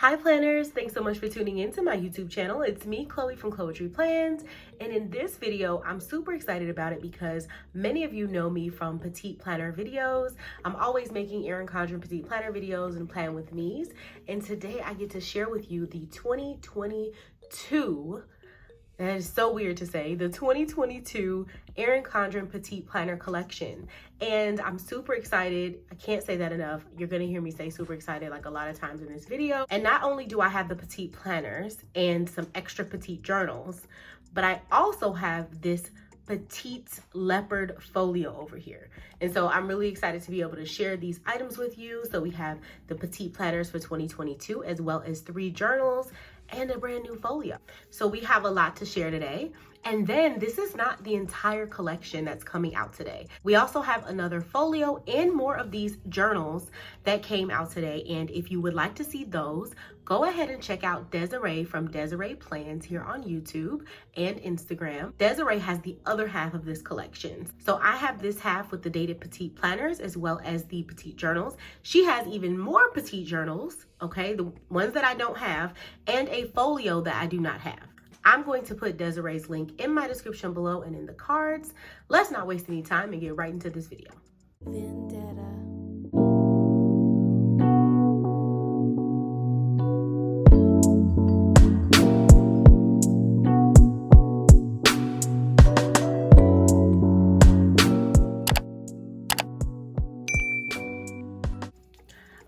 Hi planners, thanks so much for tuning into my YouTube channel. It's me, Chloe from Chloetry Plans, and in this video, I'm super excited about it because many of you know me from petite planner videos. I'm always making Erin Condren Petite planner videos and plan with me's, and today I get to share with you the 2022, that is so weird to say, the 2022 Erin Condren Petite Planner Collection. And I'm super excited. I can't say that enough. You're gonna hear me say super excited like a lot of times in this video. And not only do I have the petite planners and some extra petite journals, but I also have this petite leopard folio over here. And so I'm really excited to be able to share these items with you. So we have the petite planners for 2022, as well as 3 journals and a brand new folio. So we have a lot to share today. And then this is not the entire collection that's coming out today. We also have another folio and more of these journals that came out today. And if you would like to see those, go ahead and check out Desiree from Desiree Plans here on YouTube and Instagram. Desiree has the other half of this collection. So I have this half with the dated petite planners as well as the petite journals. She has even more petite journals, okay, the ones that I don't have, and a folio that I do not have. I'm going to put Desiree's link in my description below and in the cards. Let's not waste any time and get right into this video. Vendetta.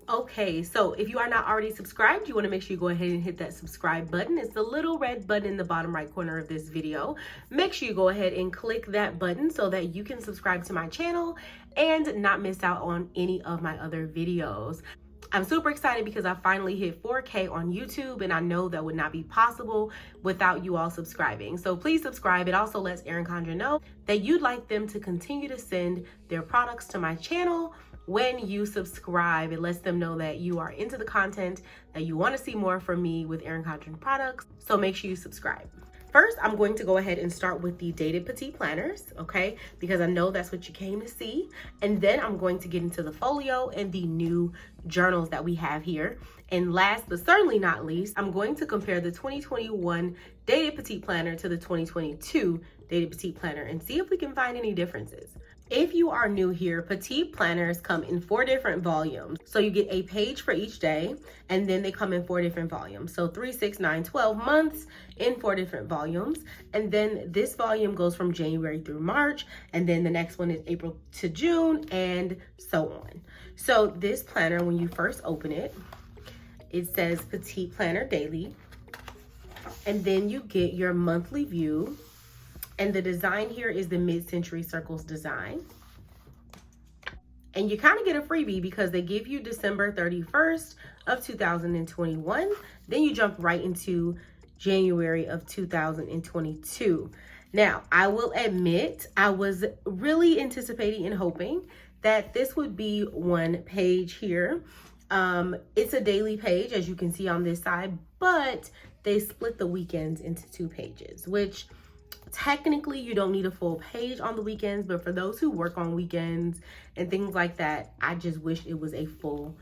Okay, so if you are not already subscribed, you want to make sure you go ahead and hit that subscribe button. It's the little red button in the bottom right corner of this video. Make sure you go ahead and click that button so that you can subscribe to my channel and not miss out on any of my other videos. I'm super excited because I finally hit 4K on YouTube, and I know that would not be possible without you all subscribing. So please subscribe. It also lets Erin Condren know that you'd like them to continue to send their products to my channel. When you subscribe, it lets them know that you are into the content, that you want to see more from me with Erin Condren products. So make sure you subscribe. First, I'm going to go ahead and start with the dated petite planners, okay? Because I know that's what you came to see. And then I'm going to get into the folio and the new journals that we have here. And last but certainly not least, I'm going to compare the 2021 dated petite planner to the 2022 dated petite planner and see if we can find any differences. If you are new here, petite planners come in 4 different volumes. So you get a page for each day, and then they come in 4 different volumes. So 3, 6, 9, 12 months in 4 different volumes. And then this volume goes from January through March, and then the next one is April to June, and so on. So this planner, when you first open it, it says Petite Planner Daily, and then you get your monthly view. And the design here is the mid-century circles design. And you kind of get a freebie because they give you December 31st of 2021. Then you jump right into January of 2022. Now, I will admit, I was really anticipating and hoping that this would be one page here. It's a daily page, as you can see on this side, but they split the weekends into 2 pages, which technically you don't need a full page on the weekends, but for those who work on weekends and things like that, I just wish it was a full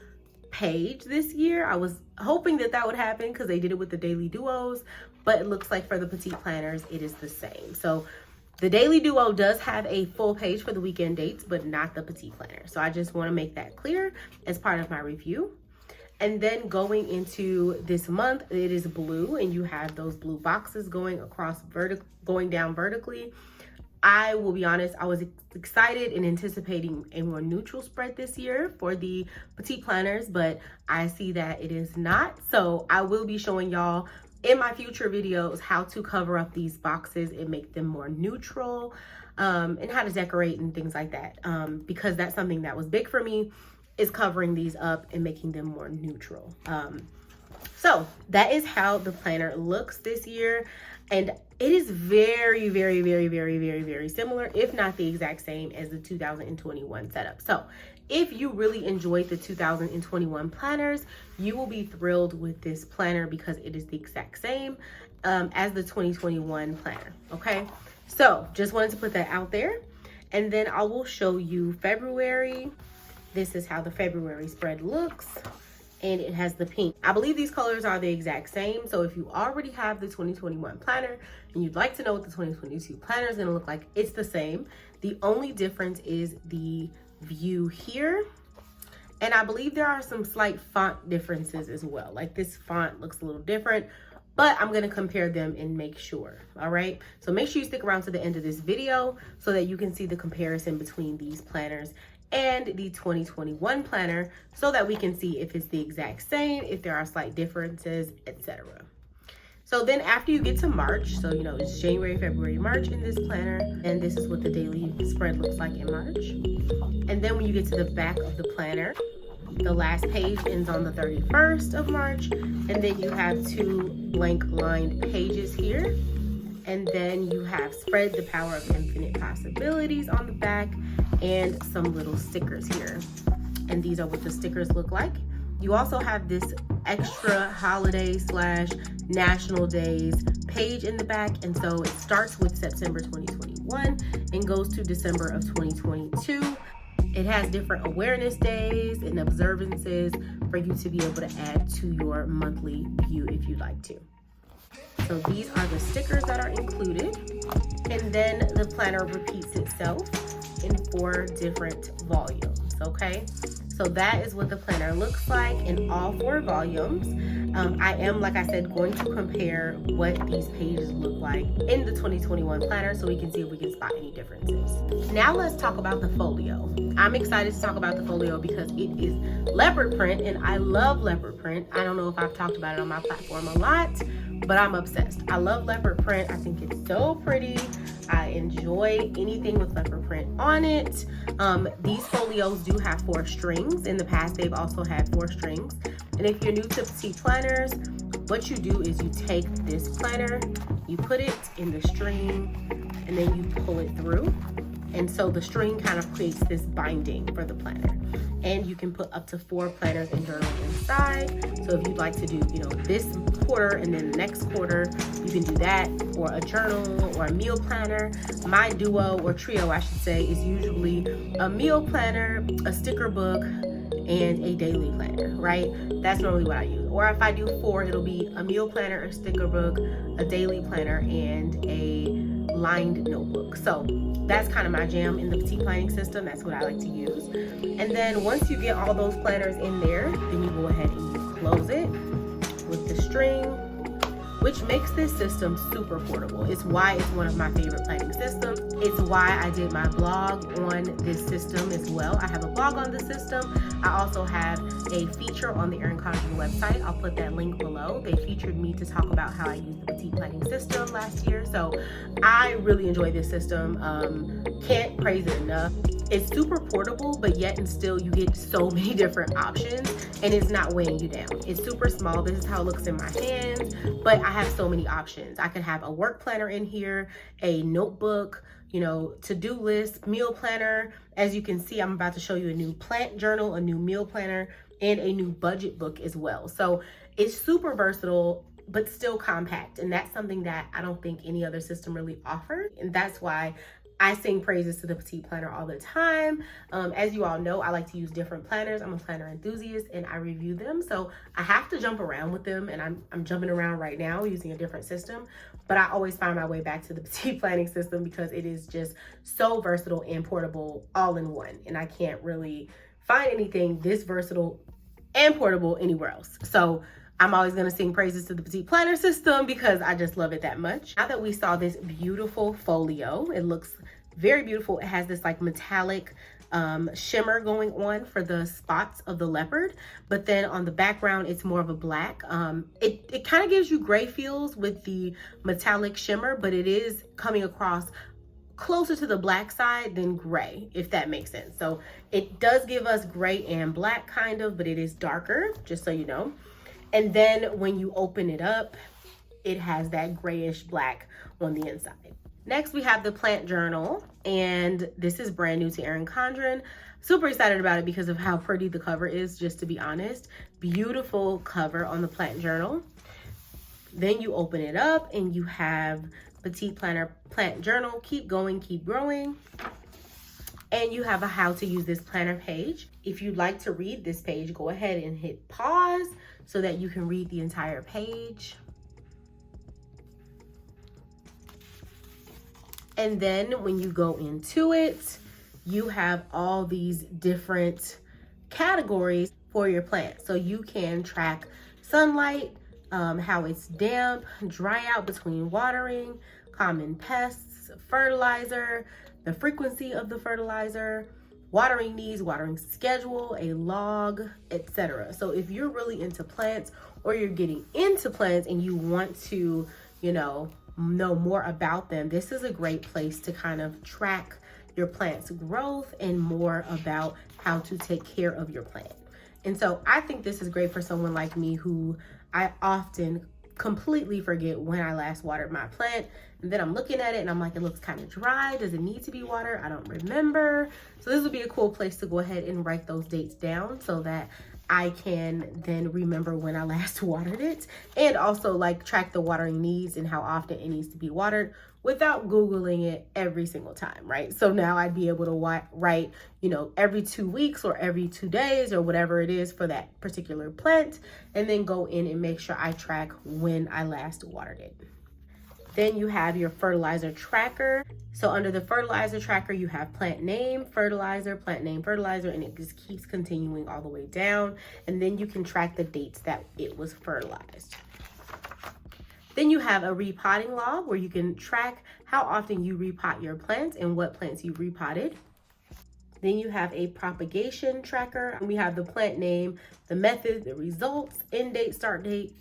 page this year. I was hoping that that would happen because they did it with the daily duos, but it looks like for the petite planners, it is the same. So the daily duo does have a full page for the weekend dates, but not the petite planner. So I just want to make that clear as part of my review. And then going into this month, it is blue, and you have those blue boxes going across going down vertically. I will be honest, I was excited and anticipating a more neutral spread this year for the petite planners, but I see that it is not. So I will be showing y'all in my future videos how to cover up these boxes and make them more neutral, and how to decorate and things like that, because that's something that was big for me, is covering these up and making them more neutral. So that is how the planner looks this year. And it is very, very, very, very, very, very similar, if not the exact same as the 2021 setup. So if you really enjoyed the 2021 planners, you will be thrilled with this planner because it is the exact same as the 2021 planner, okay? So just wanted to put that out there. And then I will show you February. This is how the February spread looks. and it has the pink. I believe these colors are the exact same. So if you already have the 2021 planner and you'd like to know what the 2022 planner is gonna look like, it's the same. The only difference is the view here. And I believe there are some slight font differences as well. Like this font looks a little different, but I'm gonna compare them and make sure, all right? So make sure you stick around to the end of this video so that you can see the comparison between these planners and the 2021 planner so that we can see if it's the exact same, if there are slight differences, etc. So then after you get to March, so you know it's January, February, March in this planner, and this is what the daily spread looks like in March. And then when you get to the back of the planner, the last page ends on the 31st of March, and then you have 2 blank lined pages here. And then you have Spread the Power of Infinite Possibilities on the back and some little stickers here. And these are what the stickers look like. You also have this extra holiday / national days page in the back. And so it starts with September 2021 and goes to December of 2022. It has different awareness days and observances for you to be able to add to your monthly view if you'd like to. So these are the stickers that are included. And then the planner repeats itself in 4 different volumes, okay? So that is what the planner looks like in all 4 volumes. I am, like I said, going to compare what these pages look like in the 2021 planner so we can see if we can spot any differences. Now let's talk about the folio. I'm excited to talk about the folio because it is leopard print and I love leopard print. I don't know if I've talked about it on my platform a lot, but I'm obsessed. I love leopard print. I think it's so pretty. I enjoy anything with leopard print on it. These folios do have 4 strings. In the past, they've also had 4 strings. And if you're new to petite planners, what you do is you take this planner, you put it in the string, and then you pull it through. And so the string kind of creates this binding for the planner. And you can put up to 4 planners and journals inside. So if you'd like to do, you know, this quarter and then the next quarter, you can do that, or a journal or a meal planner. My duo or trio, I should say, is usually a meal planner, a sticker book, and a daily planner, right? That's normally what I use. Or if I do 4, it'll be a meal planner, a sticker book, a daily planner, and a lined notebook. So that's kind of my jam in the petite planning system. That's what I like to use. And then once you get all those planners in there, then you go ahead and you close it with the string, which makes this system super portable. It's why it's one of my favorite planning systems. It's why I did my blog on this system as well. I have a blog on the system. I also have a feature on the Erin Condren website. I'll put that link below. They featured me to talk about how I use the petite planning system last year. So I really enjoy this system. Can't praise it enough. It's super portable, but yet and still you get so many different options and it's not weighing you down. It's super small. This is how it looks in my hands, but I have so many options. I could have a work planner in here, a notebook, you know, to-do list, meal planner. As you can see, I'm about to show you a new plant journal, a new meal planner, and a new budget book as well. So it's super versatile, but still compact. And that's something that I don't think any other system really offers. And that's why I sing praises to the petite planner all the time. As you all know, I like to use different planners. I'm a planner enthusiast and I review them. So I have to jump around with them, and I'm jumping around right now using a different system, but I always find my way back to the petite planning system because it is just so versatile and portable all in one. And I can't really find anything this versatile and portable anywhere else. So I'm always gonna sing praises to the petite planner system because I just love it that much. Now that we saw this beautiful folio, it looks very beautiful. It has this like metallic shimmer going on for the spots of the leopard, but then on the background it's more of a black. It kind of gives you gray feels with the metallic shimmer, but it is coming across closer to the black side than gray, if that makes sense. So it does give us gray and black kind of, but it is darker, just so you know. And then when you open it up, it has that grayish black on the inside. Next, we have the plant journal, and this is brand new to Erin Condren. Super excited about it because of how pretty the cover is, just to be honest. Beautiful cover on the plant journal. Then you open it up and you have Petite Planner Plant Journal, Keep Going, Keep Growing. And you have a how to use this planner page. If you'd like to read this page, go ahead and hit pause so that you can read the entire page. And then when you go into it, you have all these different categories for your plant. So you can track sunlight, how it's damp, dry out between watering, common pests, fertilizer, the frequency of the fertilizer, watering needs, watering schedule, a log, etc. So if you're really into plants or you're getting into plants and you want to, know more about them, this is a great place to kind of track your plant's growth and more about how to take care of your plant. And so I think this is great for someone like me who I often completely forget when I last watered my plant. And then I'm looking at it and I'm like, it looks kind of dry. Does it need to be watered? I don't remember. So this would be a cool place to go ahead and write those dates down so that I can then remember when I last watered it, and also like track the watering needs and how often it needs to be watered without Googling it every single time, right? So now I'd be able to write, every 2 weeks or every 2 days or whatever it is for that particular plant, and then go in and make sure I track when I last watered it. Then you have your fertilizer tracker. So under the fertilizer tracker, you have plant name, fertilizer, and it just keeps continuing all the way down. And then you can track the dates that it was fertilized. Then you have a repotting log where you can track how often you repot your plants and what plants you repotted. Then you have a propagation tracker. We have the plant name, the method, the results, end date, start date,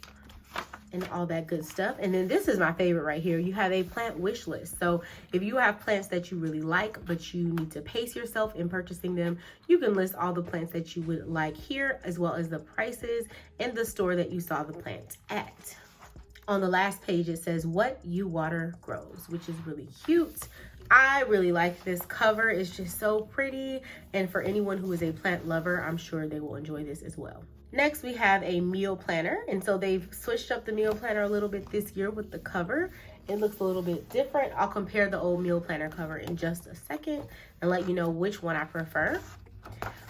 and all that good stuff. And then this is my favorite right here. You have a plant wish list. So if you have plants that you really like, but you need to pace yourself in purchasing them, you can list all the plants that you would like here, as well as the prices and the store that you saw the plant at. On the last page, it says what you water grows, which is really cute. I really like this cover. It's just so pretty. And for anyone who is a plant lover, I'm sure they will enjoy this as well. Next, we have a meal planner. And so they've switched up the meal planner a little bit this year with the cover. It looks a little bit different. I'll compare the old meal planner cover in just a second and let you know which one I prefer.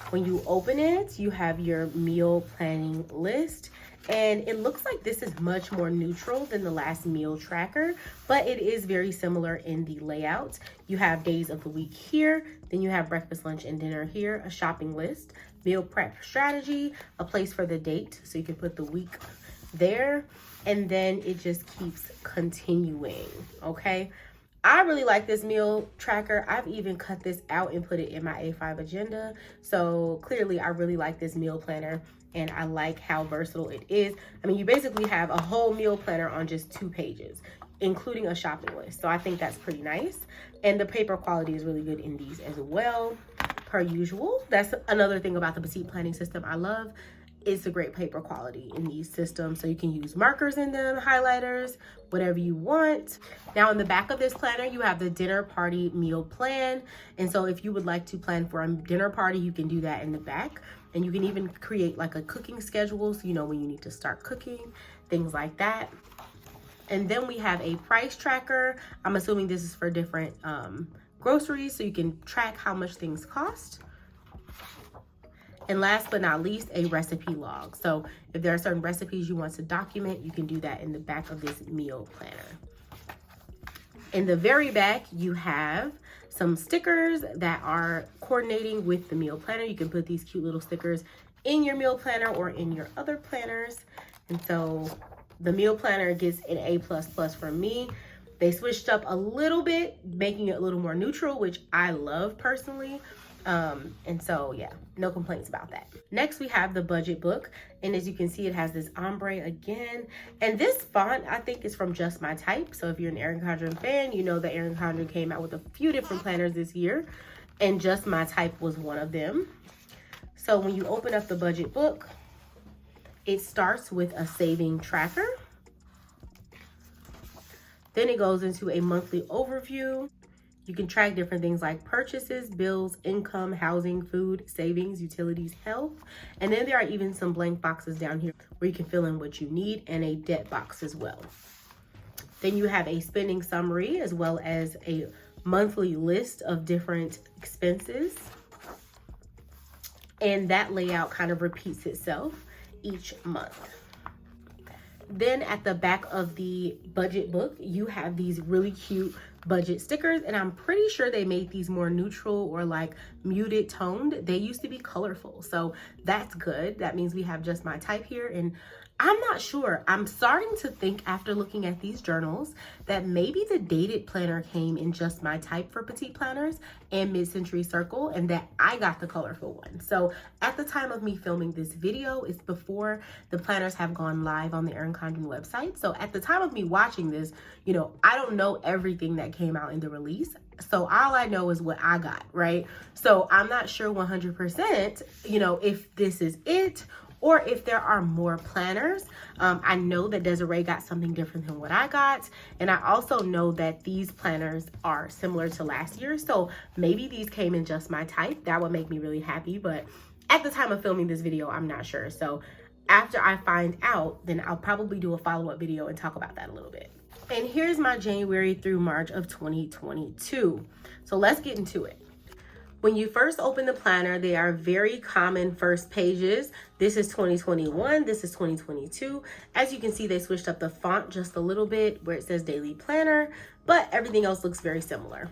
When you open it, you have your meal planning list. And it looks like this is much more neutral than the last meal tracker, but it is very similar in the layout. You have days of the week here, then you have breakfast, lunch, and dinner here, a shopping list, meal prep strategy, a place for the date, so you can put the week there, and then it just keeps continuing, okay? I really like this meal tracker. I've even cut this out and put it in my A5 agenda. So clearly I really like this meal planner and I like how versatile it is. I mean, you basically have a whole meal planner on just 2 pages, including a shopping list. So I think that's pretty nice. And the paper quality is really good in these as well, per usual. That's another thing about the Petite planning system I love. It's a great paper quality in these systems. So you can use markers in them, highlighters, whatever you want. Now in the back of this planner, you have the dinner party meal plan. And so if you would like to plan for a dinner party, you can do that in the back. And you can even create like a cooking schedule, so you know when you need to start cooking, things like that. And then we have a price tracker. I'm assuming this is for different groceries, so you can track how much things cost. And last but not least, a recipe log. So if there are certain recipes you want to document, you can do that in the back of this meal planner. In the very back, you have some stickers that are coordinating with the meal planner. You can put these cute little stickers in your meal planner or in your other planners. And so the meal planner gets an A++ from me. They switched up a little bit, making it a little more neutral, which I love personally. And so yeah, no complaints about that. Next we have the budget book, and as you can see, it has this ombre again, and this font I think is from Just My Type. So if you're an Erin Condren fan, you know that Erin Condren came out with a few different planners this year, and Just My Type was one of them. So when you open up the budget book, it starts with a saving tracker. Then it goes into a monthly overview. You can track different things like purchases, bills, income, housing, food, savings, utilities, health. And then there are even some blank boxes down here where you can fill in what you need, and a debt box as well. Then you have a spending summary as well as a monthly list of different expenses. And that layout kind of repeats itself each month. Then at the back of the budget book, you have these really cute budget stickers, and I'm pretty sure they made these more neutral or like muted toned. They used to be colorful, so that's good. That means we have just my type here, and I'm not sure. I'm starting to think after looking at these journals that maybe the dated planner came in just my type for petite planners and mid-century circle, and that I got the colorful one. So at the time of me filming this video, it's before the planners have gone live on the Erin Condren website. So at the time of me watching this, you know, I don't know everything that came out in the release. So all I know is what I got, right? So I'm not sure 100%, you know, if this is it or if there are more planners. I know that Desiree got something different than what I got. And I also know that these planners are similar to last year. So maybe these came in just my type. That would make me really happy. But at the time of filming this video, I'm not sure. So after I find out, then I'll probably do a follow-up video and talk about that a little bit. And here's my January through March of 2022. So let's get into it. When you first open the planner, they are very common first pages. This is 2021, this is 2022. As you can see, they switched up the font just a little bit where it says Daily Planner, but everything else looks very similar.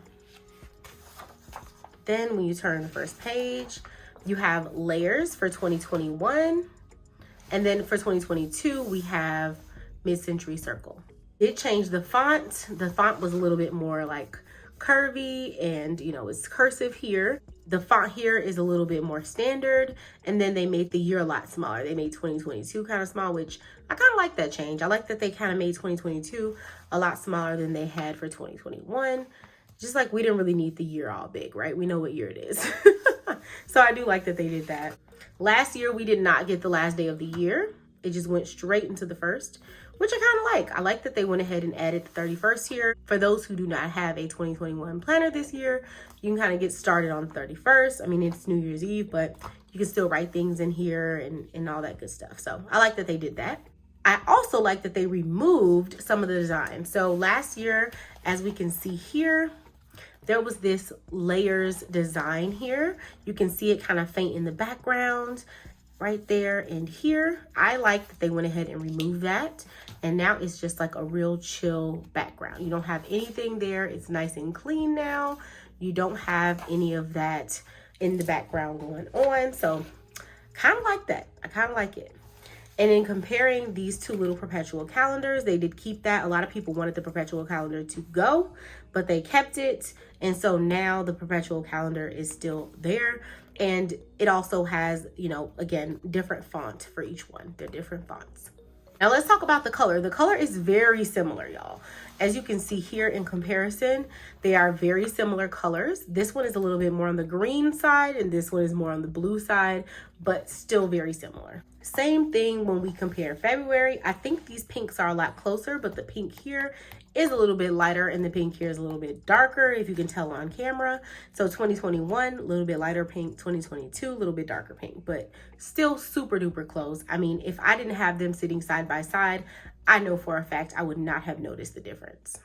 Then when you turn the first page, you have layers for 2021. And then for 2022, we have mid-century circle. It changed the font. The font was a little bit more like curvy, and you know, it's cursive here. The font here is a little bit more standard, and then they made the year a lot smaller. They made 2022 kind of small, which I kind of like that change. I like that they kind of made 2022 a lot smaller than they had for 2021. Just like we didn't really need the year all big, right? We know what year it is. So I do like that they did that. Last year, we did not get the last day of the year. It just went straight into the first, which I kind of like. I like that they went ahead and added the 31st here. For those who do not have a 2021 planner this year, you can kind of get started on the 31st. I mean, it's New Year's Eve, but you can still write things in here and all that good stuff. So I like that they did that. I also like that they removed some of the design. So last year, as we can see here, there was this layers design here. You can see it kind of faint in the background right there and here. I like that they went ahead and removed that. And now it's just like a real chill background. You don't have anything there. It's nice and clean now. You don't have any of that in the background going on. So kind of like that. I kind of like it. And in comparing these two little perpetual calendars, they did keep that. A lot of people wanted the perpetual calendar to go, but they kept it. And so now the perpetual calendar is still there. And it also has, you know, again, different font for each one. They're different fonts. Now let's talk about the color. The color is very similar, y'all. As you can see here in comparison, they are very similar colors. This one is a little bit more on the green side and this one is more on the blue side, but still very similar. Same thing when we compare February. I think these pinks are a lot closer, but the pink here is a little bit lighter and the pink here is a little bit darker, if you can tell on camera. So 2021, a little bit lighter pink, 2022, a little bit darker pink, but still super duper close. I mean, if I didn't have them sitting side by side, I know for a fact I would not have noticed the difference.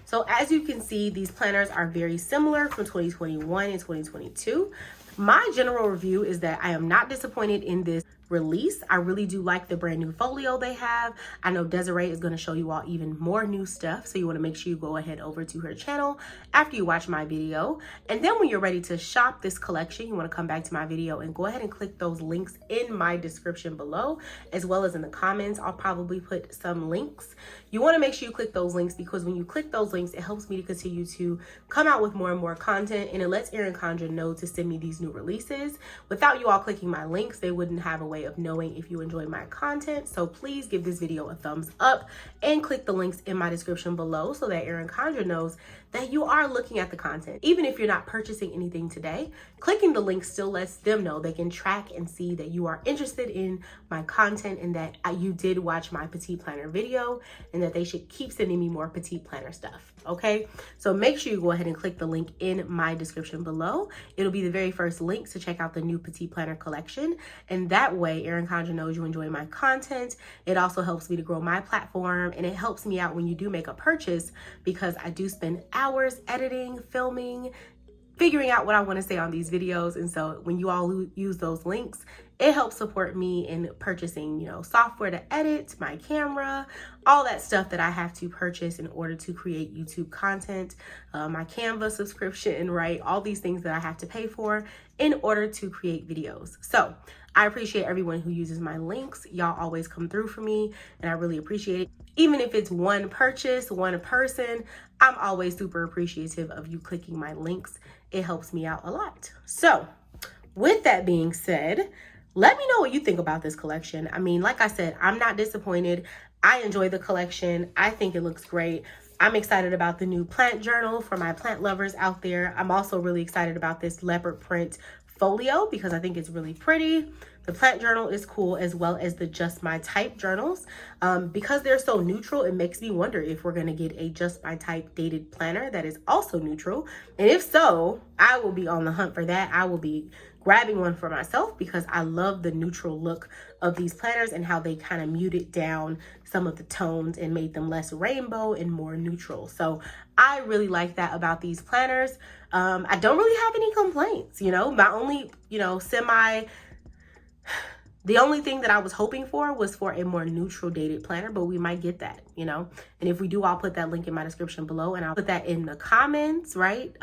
So as you can see, these planners are very similar from 2021 and 2022. My general review is that I am not disappointed in this release. I really do like the brand new folio they have. I know Desiree is going to show you all even more new stuff, so you want to make sure you go ahead over to her channel after you watch my video. And then when you're ready to shop this collection, you want to come back to my video and go ahead and click those links in my description below, as well as in the comments. I'll probably put some links. You want to make sure you click those links, because when you click those links, it helps me to continue to come out with more and more content, and it lets Erin Condren know to send me these new releases. Without you all clicking my links, they wouldn't have a way of knowing if you enjoy my content. So please give this video a thumbs up and click the links in my description below so that Erin Condren knows that you are looking at the content. Even if you're not purchasing anything today, clicking the link still lets them know. They can track and see that you are interested in my content and that you did watch my petite planner video, and that they should keep sending me more petite planner stuff. Okay, so make sure you go ahead and click the link in my description below. It'll be the very first link to check out the new petite planner collection, and that way way, Erin Condren knows you enjoy my content. It also helps me to grow my platform, and it helps me out when you do make a purchase, because I do spend hours editing, filming, figuring out what I want to say on these videos. And so when you all use those links, it helps support me in purchasing, software to edit, my camera, all that stuff that I have to purchase in order to create YouTube content, my Canva subscription, right? All these things that I have to pay for in order to create videos. So I appreciate everyone who uses my links. Y'all always come through for me, and I really appreciate it. Even if it's one purchase, one person, I'm always super appreciative of you clicking my links. It helps me out a lot. So with that being said, let me know what you think about this collection. I mean, like I said, I'm not disappointed. I enjoy the collection. I think it looks great. I'm excited about the new plant journal for my plant lovers out there. I'm also really excited about this leopard print folio because I think it's really pretty. The plant journal is cool, as well as the Just My Type journals. Because they're so neutral, it makes me wonder if we're gonna get a Just My Type dated planner that is also neutral. And if so, I will be on the hunt for that. I will be grabbing one for myself because I love the neutral look of these planners and how they kind of muted down some of the tones and made them less rainbow and more neutral. So I really like that about these planners. I don't really have any complaints, my only, the only thing that I was hoping for was for a more neutral dated planner, but we might get that, And if we do, I'll put that link in my description below, and I'll put that in the comments, right?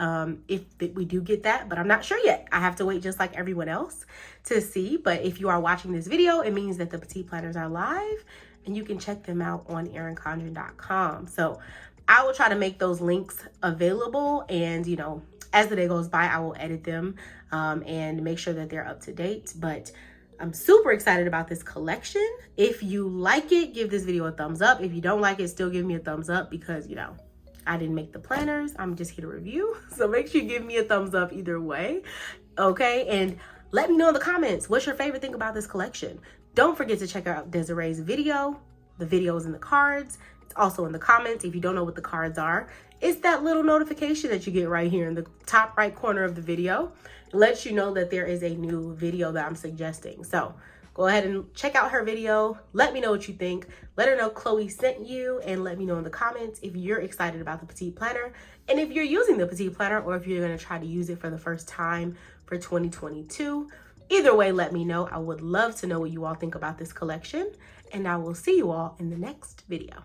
If we do get that, but I'm not sure yet. I have to wait just like everyone else to see. But if you are watching this video, it means that the Petite planners are live, and you can check them out on erincondren.com. So I will try to make those links available, and, as the day goes by, I will edit them and make sure that they're up to date. But I'm super excited about this collection. If you like it, give this video a thumbs up. If you don't like it, still give me a thumbs up because, I didn't make the planners. I'm just here to review. So make sure you give me a thumbs up either way. Okay. And let me know in the comments, what's your favorite thing about this collection? Don't forget to check out Desiree's video. The video is in the cards. It's also in the comments. If you don't know what the cards are, it's that little notification that you get right here in the top right corner of the video. It lets you know that there is a new video that I'm suggesting. So go ahead and check out her video. Let me know what you think. Let her know Chloe sent you, and let me know in the comments if you're excited about the Petite planner, and if you're using the Petite planner, or if you're going to try to use it for the first time for 2022. Either way, let me know. I would love to know what you all think about this collection, and I will see you all in the next video.